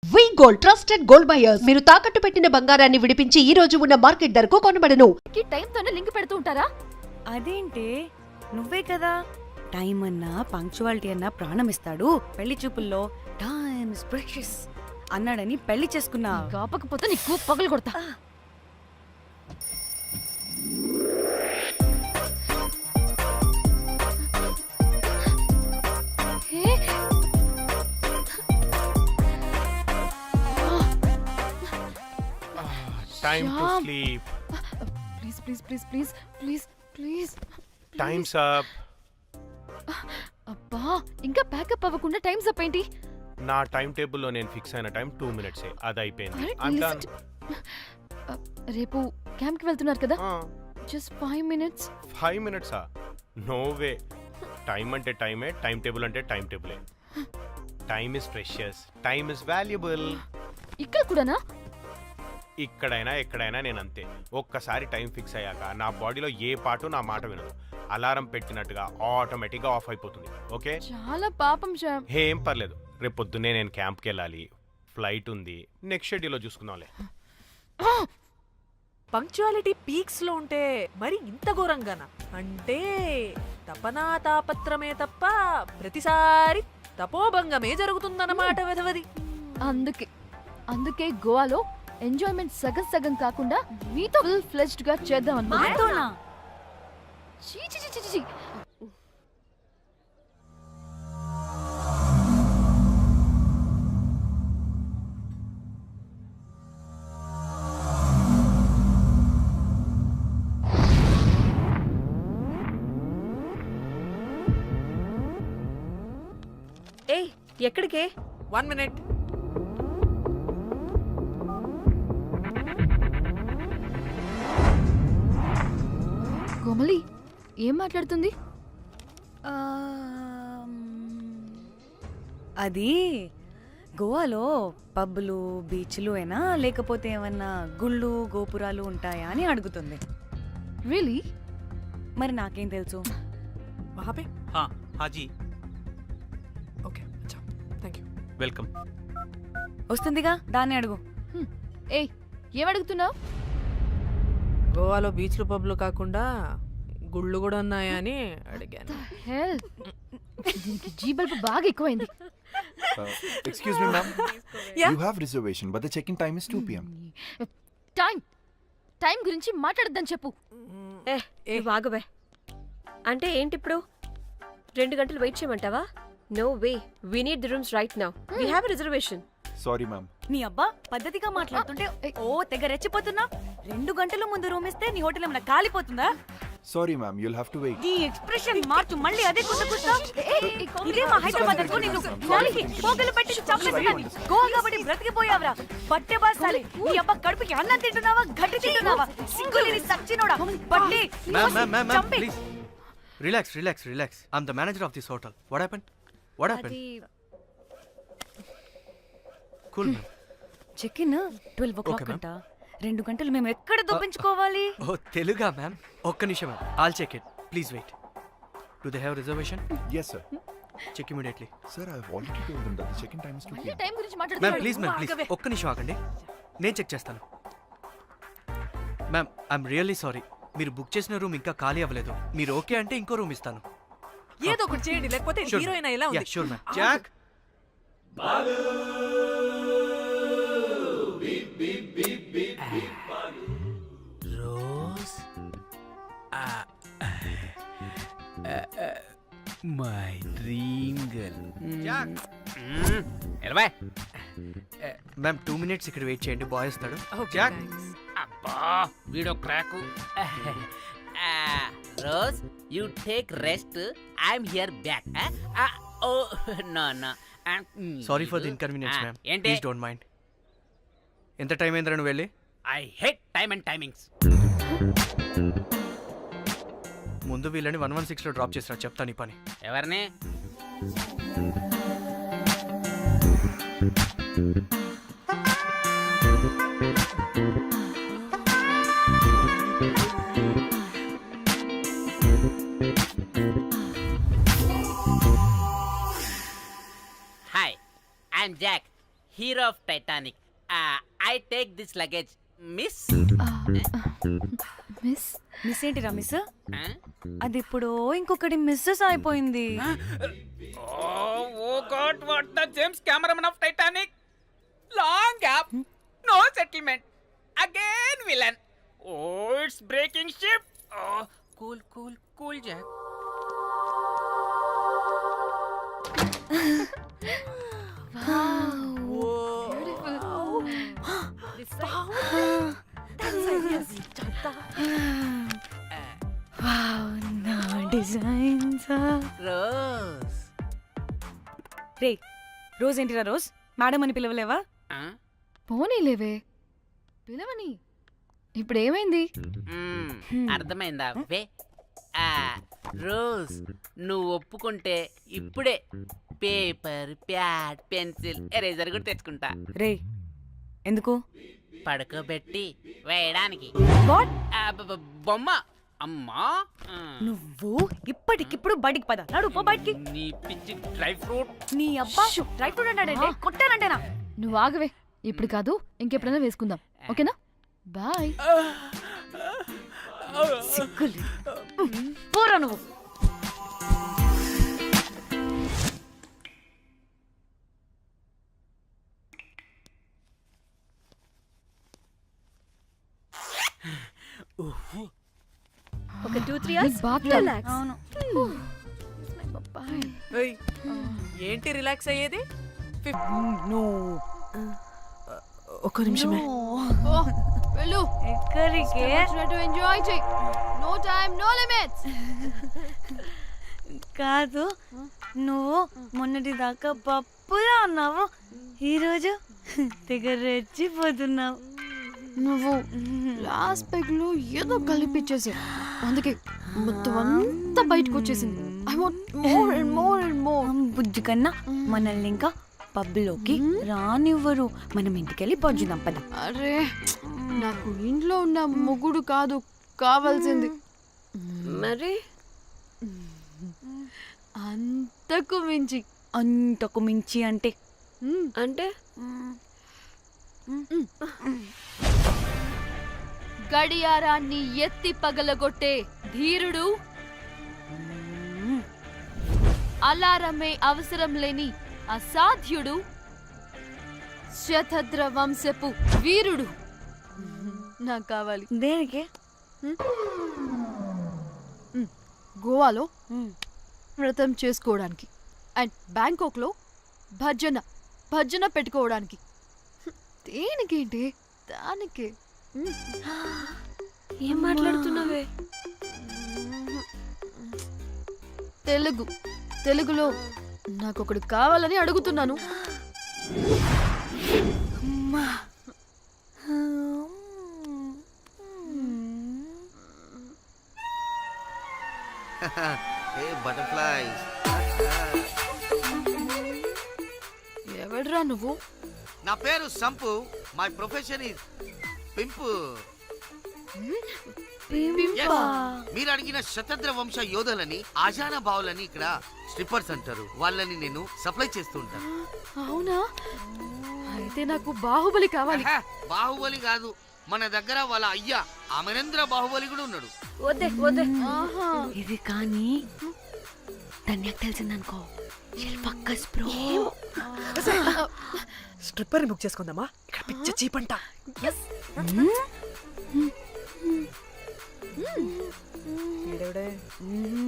వి gold trusted gold buyers మీరు తాకట్టు పెట్టిన బంగారాన్ని విడిపించి ఈ రోజు ఉన్న మార్కెట్ ధరకు కొనబడను. టైం తోనే లింక్ పెడుతూ ఉంటారా? అదేంటే నువ్వే కదా టైం అన్నా పంక్చువాలిటీ అన్నా ప్రాణం ఇస్తాడు, పెళ్లి చూపుల్లో టైం ఇస్ ప్రెషియస్ అన్నాడని పెళ్లి చేసుకున్నా. కాపకపోతే నీకు పగలు కొడతా. Time to sleep. Please. Time's up. అబ్బా, ఇంకా ప్యాకప్ అవ్వకుండా టైమ్స్ అప్ ఏంటి? నా టైం టేబుల్లో నేను ఫిక్స్ అయిన టైం 2 minutes అది అయిపోయింది. రేపు క్యాంప్ కి వెళ్తున్నారు కదా? Just 5 minutes. 5 minutes no way. Time అంటే టైమే, టైం టేబుల్ అంటే టైం టేబులే. Time is precious, time is valuable. ఇక్కడ కూడానా? ఇక్కడైనా ఎక్కడైనా నేను అంతే. ఒక్కసారి టైం ఫిక్స్ అయ్యాక నా బాడీలో ఏ పాటు నా మాట వినదు. అలారం పెట్టినట్టుగా ఆటోమేటిక్గా ఆఫ్ అయిపోతుంది. ఓకే, చాలా పాపం శ్యామ్. ఏం పర్లేదు, రేపు పొద్దున్నే నేను క్యాంప్కి వెళ్ళాలి, ఫ్లైట్ ఉంది. నెక్స్ట్ షెడ్యూల్లో చూసుకుందాంలే. పంక్చువాలిటీ పీక్స్ లో ఉంటే మరి ఇంత ఘోరంగానా? అంటే తపనా తాపత్రమే తప్ప ప్రతిసారి తపోభంగమే జరుగుతుందన్నమాట వెధవది. అందుకే గోవాలో ఎంజాయ్మెంట్ సగం సగం కాకుండా మీతో ఫుల్ ఫ్లెజ్డ్ గా చేద్దాం అనుకున్నా. ఏయ్, ఎక్కడికే? 1 minute. కోమలి ఏం మాట్లాడుతుంది? అది గోవాలో పబ్బులు బీచ్లు అయినా లేకపోతే ఏమన్నా గుళ్ళు గోపురాలు ఉంటాయా అని అడుగుతుంది. రియలీ? మరి నాకేం తెలుసు? वहाँ पे? हाँ जी, ओके, अच्छा, थैंक यू. वेलकम. వస్తుందిగా, దాన్ని అడుగు. ఏయ్, ఏం అడుగుతున్నావు? గోవాలో బీచ్లు పబ్లు కాకుండా గుళ్ళు కూడా ఉన్నాయా అని అడిగాను. దీనికి జీబల్పు బాగా ఎక్కువైంది. Excuse me, ma'am. Yeah? You have reservation, but the check-in time is 2 p.m. Time గురించి మాట్లాడద్దని చెప్పు. వాగుబే. అంటే ఏంటి ఇప్పుడు 2 గంటలు వెయిట్ చేయమంటావా? No way, we need the rooms right now. We have a reservation. Sorry, ma'am. నీ అబ్బా పద్ధతిగా మాట్లాడుతుంటే ఓ తెగ రెచ్చిపోతున్నా. 2 గంటల ముందు రూమ్ ఇస్తే నీ హోటల్ ఏమైనా కాలిపోతుందా? Sorry, ma'am. You'll have to wait. నీ ఎక్స్ప్రెషన్ మార్చు, మళ్ళీ అదే కుట్టుకుంటా. ఇదే మా హైదరాబాద్ అనుకో, నిన్ను నాలికి పోగలు పెట్టి చంపేస్తాను. గోవా కాబట్టి బ్రతికిపోయావరా బట్టే బాసాలి. నీ అబ్బా కడుపుకి అన్నం తింటున్నావా, గడ్డి తింటున్నావా? సిగ్గులేని సచ్చినోడా బట్టే. Ma'am, please. Relax. I'm the manager of this hotel. What happened? Cool, ma'am. Check in 12 o'clock Okay, ma'am. అంట. 2 గంటలు మేము ఎక్కడ దొప్పించుకోవాలి? Oh, Teluga, ma'am. ఒక్క నిమిషం, ma'am. I'll check it. Please wait. Do they have reservation? Yes, sir. Check immediately. Sir, I've already told them that the check-in time is 2 p.m. Time గురించి Ma'am, మాట్లాడుతున్నాడు. please. ఒక్క నిమిషం ఆగండి. నేను check చేస్తాను. Ma'am, I'm really sorry. మీరు book చేసిన room ఇంకా ఖాళీ అవ్వలేదు. మీరు ఓకే అంటే ఇంకో రూమ్ ఇస్తాను. ఏదో ఒకటి చేయండి, లేకపోతే హీరోయిన్ ఎలా ఉంది? Sure ma'am. Jack, Rose, my dream girl. Jack. ఎలవా, మ్యామ్ 2 minutes ఇక్కడ వెయిట్ చేయండి, బాయ్ వస్తాడు. Okay, Jack. thanks. అబ్బా వీడో crack. Rose, you take rest, I'm here back. Oh no. Sorry for the inconvenience ma'am. ఏంటి? Please don't mind. ఎంత time అయిందిరా నువ్వు వెళ్ళి? I hate time and timings. ముందు వీళ్ళని 116లో డ్రాప్ చేసినా చెప్తాను ఈ పని. ఎవరిని? I'm Jack. hero of Titanic. I take this luggage, miss. Miss miss ఏంటిరా మిస్ Huh? అది ఇప్పుడు ఇంకొకటి మిస్సెస్ అయిపోయింది. Oh God, what the James Cameron of Titanic? Long gap, no settlement. Again villain. Oh, it's breaking ship. Oh, cool, Jack. నా designs. Rose. రే rose ఏంటిరా rose? Madam అని పిలవలేవా? Huh? పోనీలేవే పిలవని. ఇప్పుడు ఏమైంది? అర్థమైందా వే? రోజ్, నువ్వు ఒప్పుకుంటే ఇప్పుడే పేపర్, ప్యాడ్, పెన్సిల్, ఎరేజర్ కూడా తెచ్చుకుంటా. రే ఎందుకు? పడుకోబెట్టి వేయడానికి. వాట్? బొమ్మ అమ్మా. నువ్వు ఇప్పటికిప్పుడు బయటికి పద. నడు పో బయటికి. నీ పిచ్చి డ్రై ఫ్రూట్. నీ అబ్బా డ్రై ఫ్రూట్ అంటాడంటే కొట్టానంటేనా? నువ్వు ఆగవే. ఇప్పుడు కాదు, ఇంకెప్పుడైనా వేసుకుందాం. ఓకేనా? బాయ్. సిగ్గులు పోరా నువ్వు. ఒక 2-3 hours relax. అవును. ఏయ్, ఏంటి రిలాక్స్ అయ్యేది? ఒక్క నిమిషమే. వెళ్ళు. ఎక్కడికే? ఎంజాయ్ చెయ్. No time, no limits. కాదు, నువ్వు మొన్నటి దాకా పప్పులా ఉన్నావు, ఈరోజు తెగ రెచ్చిపోతున్నావు. నువ్వు లాస్ట్ పెగ్ లో ఏదో కలిపిచ్చేసి, అందుకే మొత్తం అంతా బయటకు వచ్చేసింది. I want more and more and more. బుజ్జి కన్నా మనల్ని ఇంకా పబ్లోకి రానివ్వరు. మనం ఇంటికెళ్ళి పొంచుదాం పద. అరే, నాకు ఇంట్లో ఉన్న మొగుడు కాదు కావాల్సింది. మరి అంతకు మించి. అంతకు మించి అంటే అంటే గడియారాన్ని ఎత్తి పగలగొట్టే ధీరుడు, అలారమే అవసరం లేని అసాధ్యుడు, శతద్ర వంశపు వీరుడు నాకు కావాలి. దేనికి? గోవాలో వ్రతం చేసుకోవడానికి అండ్ బ్యాంకాక్లో భజన పెట్టుకోవడానికి. దేనికేంటి? దానికే. ఏం మాట్లాడుతున్నావే? తెలుగులో నాకొకడు కావాలని అడుగుతున్నాను. ఎవడ్రా నువ్వు? నా పేరు Sampu. My profession is pimp. మీరు అడిగిన శతద్ర వంశ యోధులని, ఆజానా బావులని ఇక్కడ స్ట్రిప్పర్స్ అంటారు. వాళ్ళని నేను సప్లై చేస్తూ ఉంటాను. అవునా? అయితే నాకు బాహుబలి కావాలి. బాహుబలి కాదు, మన దగ్గర వాళ్ళ అయ్యా అమరేంద్ర బాహుబలి కూడా ఉన్నాడు. వద్దే వద్దే. ఇది కానీ ధన్యకు తెలిసిందనుకో, పక్కస్ బ్రో. స్ట్రిప్పర్ బుక్ చేసుకుందామా? ఇక్కడ పిచ్చ చీపంట.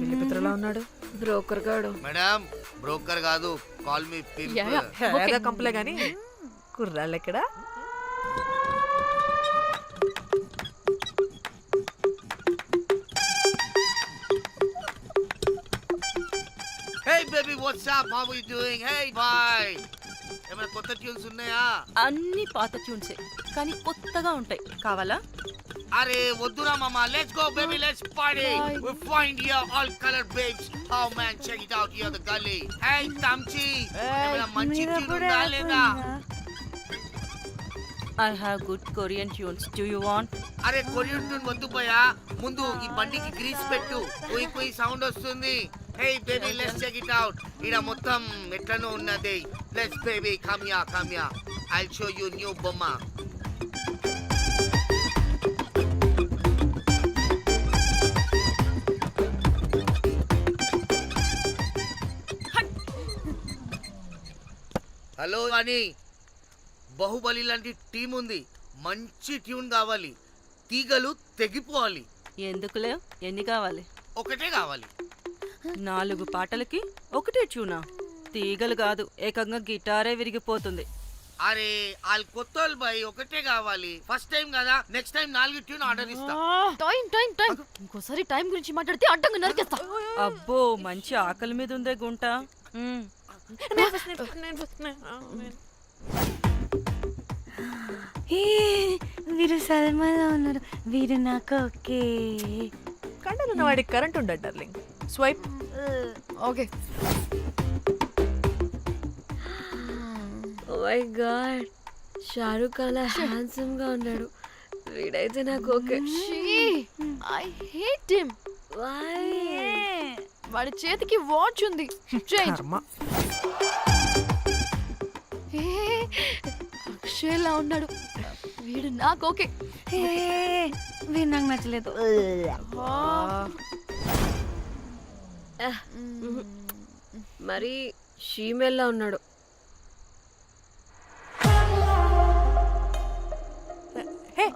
పిల్లి పిత్రలా ఉన్నాడు. బ్రోకర్ గాడు. మేడం, బ్రోకర్ కాదు, కాల్ మీ పింప్. కంపలే గాని కుర్రాళ్ళు ఎక్కడ? Hey baby, what's up? How are you doing? Hey bye. ఏమైనా కొత్త ట్యూన్స్ ఉన్నాయా? అన్ని పాత ట్యూన్సే కానీ కొత్తగా ఉంటాయి. కావాలా? అరే వద్దురా మామ. Let's go baby, let's party. We find here all color babes. Oh man, check it out here the gully. Hey Tamchi, ఏమైనా మంచి ట్యూన్ ఉందా లేదా? I have good Korean tunes. Do you want? అరే కొరియన్ ట్యూన్ వద్దు పోయా, ముందు ఈ బండికి గ్రీస్ పెట్టు. కుయ్ కుయ్ సౌండ్ వస్తుంది. Hey baby, let's check it out. ఇడ మొత్తం ఎట్లనో ఉన్నది. Let's baby, come here, come here. I'll show you new bomma. Hello అని బాహుబలి లాంటి టీం ఉంది, మంచి ట్యూన్ కావాలి, తీగలు తెగిపోవాలి. ఎందుకులే, ఎన్ని కావాలి? ఒకటే కావాలి. 4 పాటలకి ఒకటే ట్యూనా? తీగలు కాదు, ఏకంగా గిటారే విరిగిపోతుంది. అరే వాళ్ళు కొత్త వాళ్ళు బాయ్, ఒకటే కావాలి. ఫస్ట్ టైం కదా, నెక్స్ట్ టైం 4 ట్యూన్ ఆర్డర్ ఇస్తా. టైం టైం టైం ఇంకోసారి టైం గురించి మాట్లాడితే అడ్డంగా నరికేస్తా. అబ్బో, మంచి ఆకలి మీద ఉందే గుంట. వీరు సల్మాలో ఉన్నారు, వీరు నాకు ఓకే. కండలున్న వాడికి కరెంట్ ఉండదు darling. Swipe. Okay. Oh my God, Shahrukh అలా హ్యాండ్సమ్ గా ఉన్నాడు. వీడైతే నాకు ఓకే. I hate him. వాడి చేతికి వాచ్ ఉంది. చేంజ్. కర్మ. అక్షయ్లా ఉన్నాడు. వీడు నాకు ఓకే. వీడు నాకు నచ్చలేదు. మరి షీమేల్లా ఉన్నాడు. హే,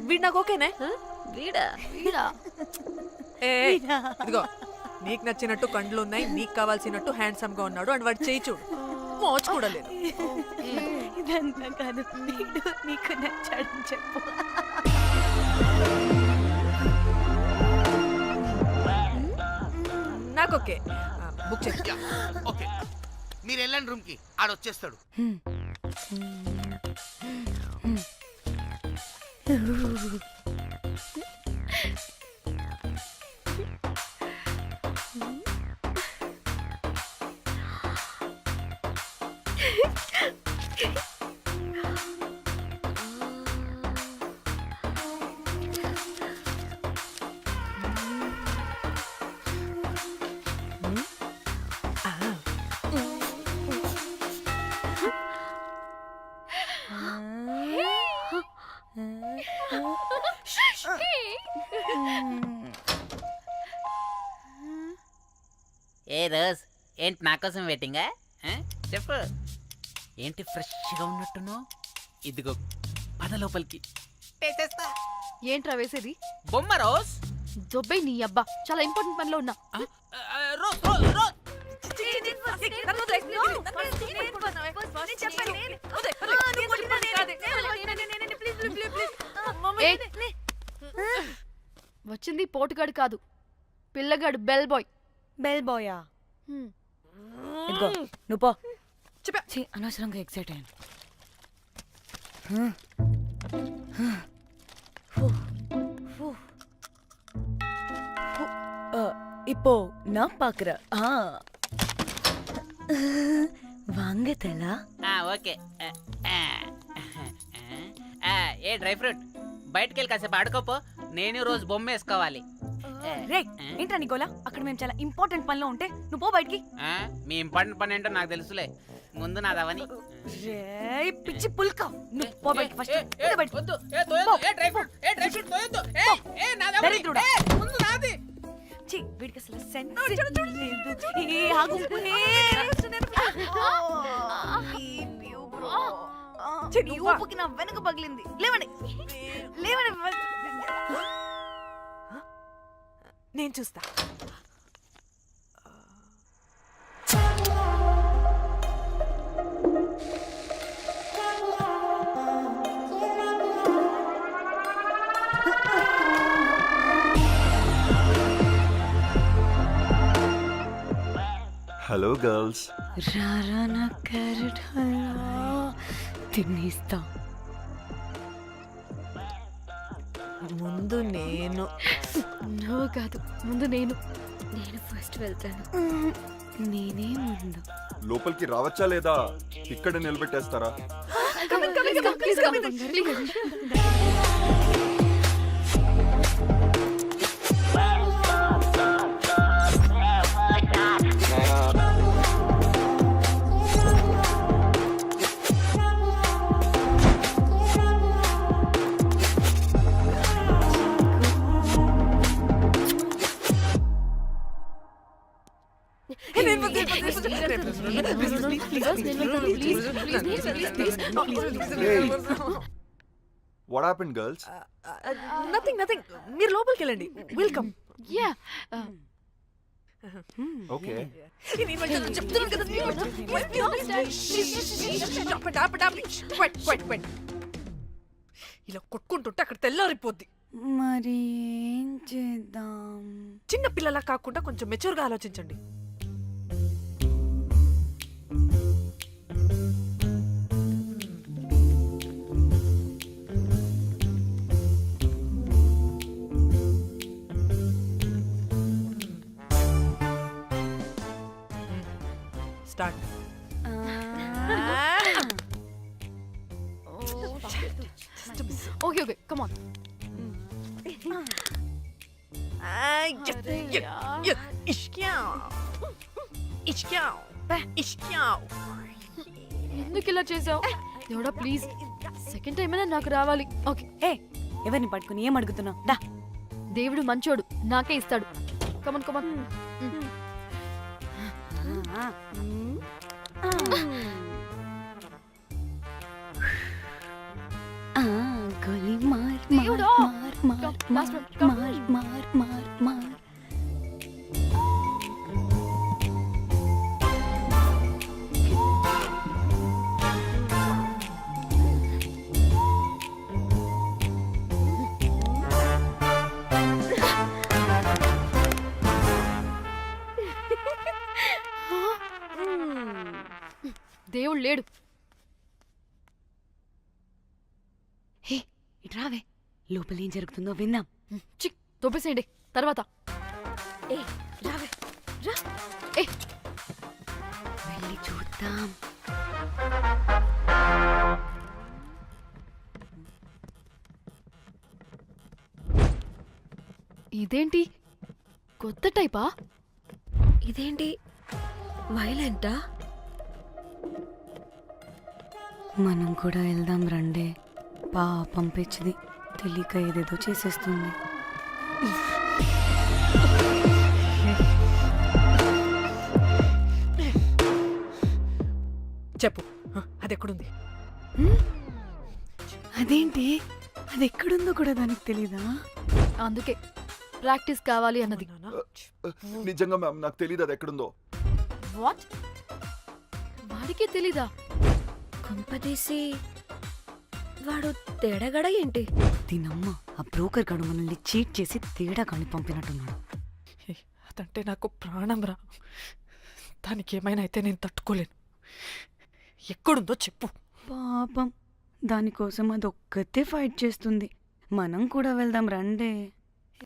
వీడు నాకు ఓకేనే. వీడా? వీడా? ఇదిగో, నీకు నచ్చినట్టు కండ్లు ఉన్నాయి, నీకు కావాల్సినట్టు హ్యాండ్సమ్ గా ఉన్నాడు, అండ్ వాడు చేయి చూడు, మోచు కూడా లేదు. ఇదంతా కాదు, వీడు నీకు నచ్చాడని చెప్పు. నాకు ఓకే. బుక్ చేసి. ఓకే, మీరు వెళ్ళండి రూమ్ కి, ఆడొచ్చేస్తాడు. ఏ రోజ్, ఏంటి నా కోసం వెయిటింగా? చెప్పు, ఏంటి ఫ్రెష్గా ఉన్నట్టును? ఇదిగో పద లోపలికి, వేసేస్తా. ఏంట్రా వేసేది? బొమ్మ రోజ్. దొబ్బై నీ అబ్బా, చాలా ఇంపార్టెంట్ పనిలో ఉన్నా. Rose rose rose. వచ్చింది పోటుగాడు కాదు, పిల్లగాడు బెల్ బాయ్. బెల్ బాయా? ఇదిగో నువ్వు పో. అనవసరంగా ఎక్సైట్ అయ్యాను. இப்போ நான் பாக்குறேன். வாங்கதலா? ఓకే. ఏ డ్రై ఫ్రూట్, బయటకు వెళ్ళి కాసేపు ఆడుకోపో, నేను రోజు బొమ్మ వేసుకోవాలి. రే, ఏంట్రా నీ గోలా? అక్కడ మేము చాలా ఇంపార్టెంట్ పనిలో ఉంటే నువ్వు పో బయటికి. మీ ఇంపార్టెంట్ పని ఏంటో నాకు తెలుసులే, ముందు నాదవని. రే పిచ్చి పుల్క, నువ్వు పో బయటికి ఫస్ట్. వద్దు, డ్రై ఫ్రూట్ తోయొద్దు. దరిద్రుడా. ముందు నాది. ఛీ, వీడికి అసలు సెన్స్ లేదు. ఏ ఆగు. నీ ఊపుకి నా వెనక పగిలింది. లేవండి, లేవండి. నేను చూస్తా. Hello girls. రారా నా క్యారెట్ హల్వా తినేస్తా. ముందు నేను. నువ్వు కాదు, ముందు నేను. నేను ఫస్ట్ వెళ్తాను. నేనే ముందు. లోపలికి రావచ్చా లేదా ఇక్కడ నిలబెట్టేస్తారా? గర్ల్స్ నేను వెళ్తాను please what happened girls? Nothing nothing, మీరు లోపలికి వెళ్ళండి. వెల్కమ్. Yeah okay. చెప్తున్నాను కదా. ఇలా కొట్టుకుంటుంటే అక్కడ తెల్లారిపోద్ది. మరి ఏం చేద్దాం? చిన్న పిల్లలా కాకుండా కొంచెం మెచ్యూర్గా ఆలోచించండి. Start. Okay okay come on. ఎందుకు ఇలా చేసావు దేవుడా? ప్లీజ్ సెకండ్ టైం అయినా నాకు రావాలి. ఓకే ఏ ఎవరిని పట్టుకుని ఏం అడుగుతున్నావు? డా దేవుడు మంచోడు, నాకే ఇస్తాడు. Come on come on. గోలీ మార్ దేవుడా! మార్ Last one, come. మార్. దేవుడు లేడు. హే ఇటు రావే, లోపల ఏం జరుగుతుందో విందాం. చిక్ తోపేసేయండి తర్వాత. ఏ రావే రా. ఏ వెళ్ళి చూద్దాం. ఇదేంటి కొత్త టైపా? ఇదేంటి వైలెంటా? మనం కూడా వెళ్దాం రండే. పాపం పిచ్చిది, తెలియక ఏదేదో చేసేస్తుంది. చెప్పు, అది ఎక్కడుంది? అదేంటి, అది ఎక్కడుందో కూడా దానికి తెలీదా? అందుకే ప్రాక్టీస్ కావాలి అన్నది. నిజంగా మ్యామ్ నాకు తెలియదు అది ఎక్కడుందో. వాట్? వాడికి తెలీదా? కొంపదీసి వాడు తేడగడ ఏంటి? దీనమ్మ, ఆ బ్రోకర్ గడు మనల్ని చీట్ చేసి తేడా కానీ పంపినట్టున్నాడు. అదంటే నాకు ప్రాణం రా. దానికి ఏమైనా అయితే నేను తట్టుకోలేను. ఎక్కడుందో చెప్పు. పాపం, దానికోసం అది ఒక్కతే ఫైట్ చేస్తుంది. మనం కూడా వెళ్దాం రండే.